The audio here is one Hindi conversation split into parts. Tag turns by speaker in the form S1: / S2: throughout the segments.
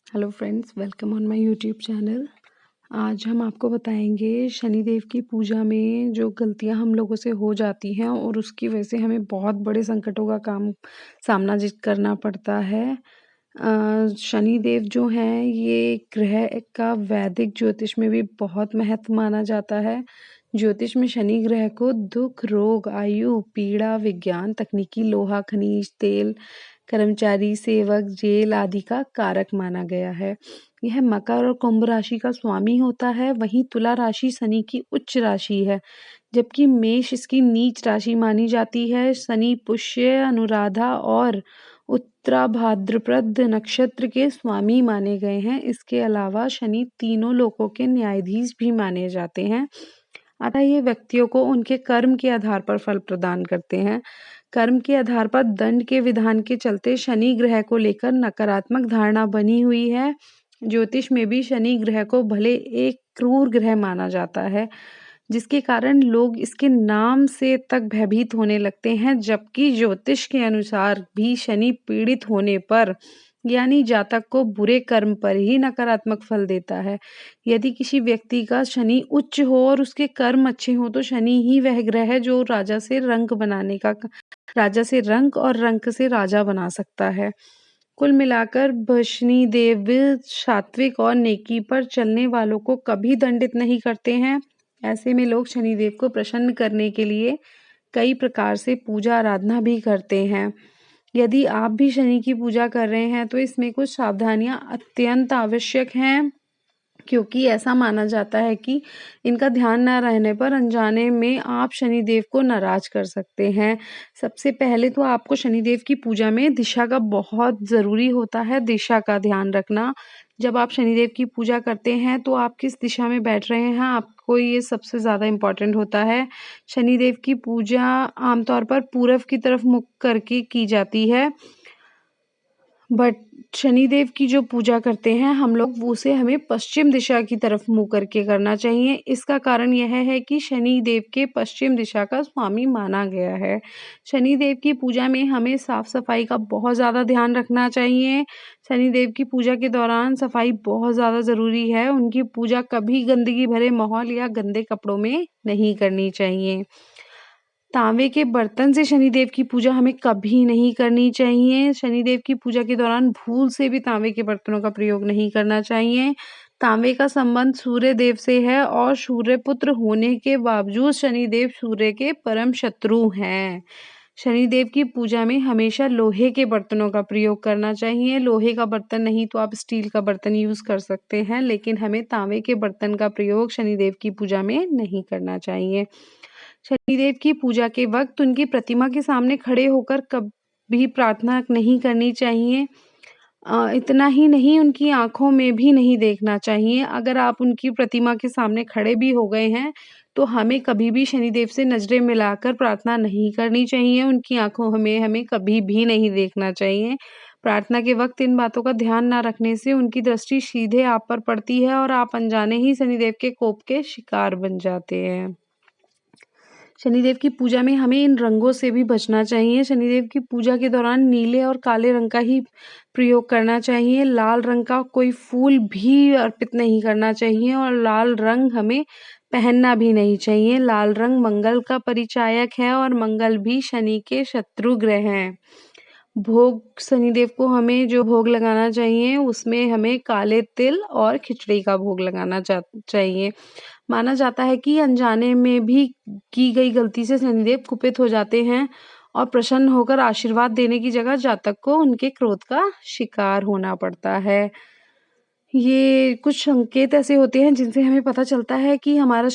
S1: Hello friends, welcome on my YouTube channel. आज हम आपको बताएंगे शनिदेव की पूजा में जो गलतियां हम लोगों से हो जाती हैं और उसकी वजह से हमें बहुत बड़े संकटों का सामना करना पड़ता है। शनिदेव जो हैं ये ग्रह का वैदिक ज्योतिष में भी बहुत महत्व माना जाता है। ज्योतिष में शनि ग्रह को दुख, रोग, आयु, पीड़ा, विज्ञान, तकनीकी, लोहा, खनिज, तेल, कर्मचारी, सेवक, जेल आदि का कारक माना गया है। यह मकर और कुंभ राशि का स्वामी होता है। वहीं तुला राशि शनि की उच्च राशि है, जबकि मेष इसकी नीच राशि मानी जाती है। शनि पुष्य, अनुराधा और उत्तरा भाद्रपद नक्षत्र के स्वामी माने गए हैं। इसके अलावा शनि तीनों लोकों के न्यायाधीश भी माने जाते हैं। अतः ये व्यक्तियों को उनके कर्म के आधार पर फल प्रदान करते हैं। कर्म के आधार पर दंड के विधान के चलते शनि ग्रह को लेकर नकारात्मक धारणा बनी हुई है। ज्योतिष में भी शनि ग्रह को भले एक क्रूर ग्रह माना जाता है, जिसके कारण लोग इसके नाम से तक भयभीत होने लगते हैं। जबकि ज्योतिष के अनुसार भी शनि पीड़ित होने पर यानी जातक को बुरे कर्म पर ही नकारात्मक फल देता है। यदि किसी व्यक्ति का शनि उच्च हो और उसके कर्म अच्छे हो तो शनि ही वह ग्रह है जो राजा से रंक और रंक से राजा बना सकता है। कुल मिलाकर शनि देव सात्विक और नेकी पर चलने वालों को कभी दंडित नहीं करते हैं। ऐसे में लोग शनिदेव को प्रसन्न करने के लिए कई प्रकार से पूजा आराधना भी करते हैं। यदि आप भी शनि की पूजा कर रहे हैं तो इसमें कुछ सावधानियां अत्यंत आवश्यक हैं, क्योंकि ऐसा माना जाता है कि इनका ध्यान न रहने पर अनजाने में आप शनिदेव को नाराज कर सकते हैं। सबसे पहले तो आपको शनिदेव की पूजा में दिशा का बहुत ज़रूरी होता है, दिशा का ध्यान रखना। जब आप शनिदेव की पूजा करते हैं तो आप किस दिशा में बैठ रहे हैं, आपको ये सबसे ज़्यादा इम्पोर्टेंट होता है। शनिदेव की पूजा आमतौर पर पूरब की तरफ मुख करके की जाती है, बट शनिदेव की जो पूजा करते हैं हम लोग उसे हमें पश्चिम दिशा की तरफ मुँह करके करना चाहिए। इसका कारण यह है कि शनिदेव के पश्चिम दिशा का स्वामी माना गया है। शनिदेव की पूजा में हमें साफ सफाई का बहुत ज़्यादा ध्यान रखना चाहिए। शनिदेव की पूजा के दौरान सफाई बहुत ज़्यादा ज़रूरी है। उनकी पूजा कभी गंदगी भरे माहौल या गंदे कपड़ों में नहीं करनी चाहिए। तांबे के बर्तन से शनिदेव की पूजा हमें कभी नहीं करनी चाहिए। शनिदेव की पूजा के दौरान भूल से भी तांबे के बर्तनों का प्रयोग नहीं करना चाहिए। तांबे का संबंध सूर्य देव से है और सूर्य पुत्र होने के बावजूद शनिदेव सूर्य के परम शत्रु हैं। शनिदेव की पूजा में हमेशा लोहे के बर्तनों का प्रयोग करना चाहिए। लोहे का बर्तन नहीं तो आप स्टील का बर्तन यूज कर सकते हैं, लेकिन हमें तांबे के बर्तन का प्रयोग शनिदेव की पूजा में नहीं करना चाहिए। शनिदेव की पूजा के वक्त उनकी प्रतिमा के सामने खड़े होकर कभी प्रार्थना नहीं करनी चाहिए। इतना ही नहीं, उनकी आँखों में भी नहीं देखना चाहिए। अगर आप उनकी प्रतिमा के सामने खड़े भी हो गए हैं, तो हमें कभी भी शनिदेव से नज़रें मिलाकर प्रार्थना नहीं करनी चाहिए। उनकी आँखों में हमें कभी भी नहीं देखना चाहिए। प्रार्थना के वक्त इन बातों का ध्यान ना रखने से उनकी दृष्टि सीधे आप पर पड़ती है और आप अनजाने ही शनिदेव के कोप के शिकार बन जाते हैं। शनिदेव की पूजा में हमें इन रंगों से भी बचना चाहिए। शनिदेव की पूजा के दौरान नीले और काले रंग का ही प्रयोग करना चाहिए। लाल रंग का कोई फूल भी अर्पित नहीं करना चाहिए और लाल रंग हमें पहनना भी नहीं चाहिए। लाल रंग मंगल का परिचायक है और मंगल भी शनि के शत्रु ग्रह हैं। भोग शनिदेव को हमें जो भोग लगाना चाहिए उसमें हमें काले तिल और खिचड़ी का भोग लगाना चाहिए। माना जाता है कि अनजाने में भी की गई गलती से शनिदेव कुपित हो जाते हैं और प्रसन्न होकर आशीर्वाद देने की जगह जातक को उनके क्रोध का शिकार होना पड़ता है। ये कुछ संकेत ऐसे होते हैं जिनसे हमें पता चलता है कि हमारा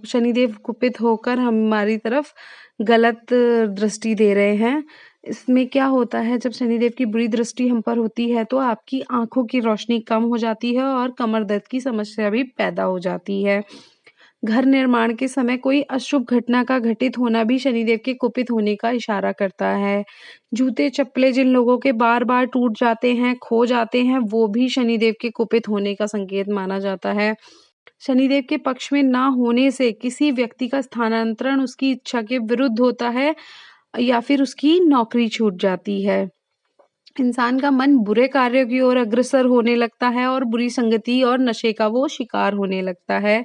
S1: शनिदेव कुपित होकर हमारी तरफ गलत दृष्टि दे रहे हैं। इसमें क्या होता है, जब शनिदेव की बुरी दृष्टि हम पर होती है तो आपकी आंखों की रोशनी कम हो जाती है और कमर दर्द की समस्या भी पैदा हो जाती है। घर निर्माण के समय कोई अशुभ घटना का घटित होना भी शनिदेव के कुपित होने का इशारा करता है। जूते चप्पलें जिन लोगों के बार बार टूट जाते हैं, खो जाते हैं, वो भी शनिदेव के कुपित होने का संकेत माना जाता है। शनिदेव के पक्ष में ना होने से किसी व्यक्ति का स्थानांतरण उसकी इच्छा के विरुद्ध होता है या फिर उसकी नौकरी छूट जाती है। इंसान का मन बुरे कार्यों की ओर अग्रसर होने लगता है और बुरी संगति और नशे का वो शिकार होने लगता है।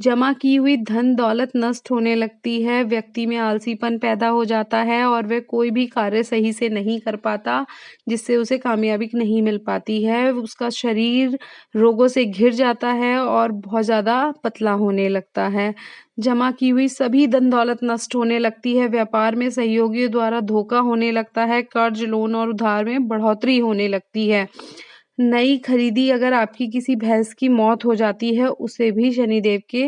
S1: जमा की हुई धन दौलत नष्ट होने लगती है, व्यक्ति में आलसीपन पैदा हो जाता है और वह कोई भी कार्य सही से नहीं कर पाता, जिससे उसे कामयाबी नहीं मिल पाती है। उसका शरीर रोगों से घिर जाता है और बहुत ज़्यादा पतला होने लगता है। जमा की हुई सभी धन दौलत नष्ट होने लगती है, व्यापार में सहयोगियों द्वारा धोखा होने लगता है, कर्ज, लोन और उधार में बढ़ोतरी होने लगती है। नई खरीदी अगर आपकी किसी भैंस की मौत हो जाती है, उसे भी शनिदेव के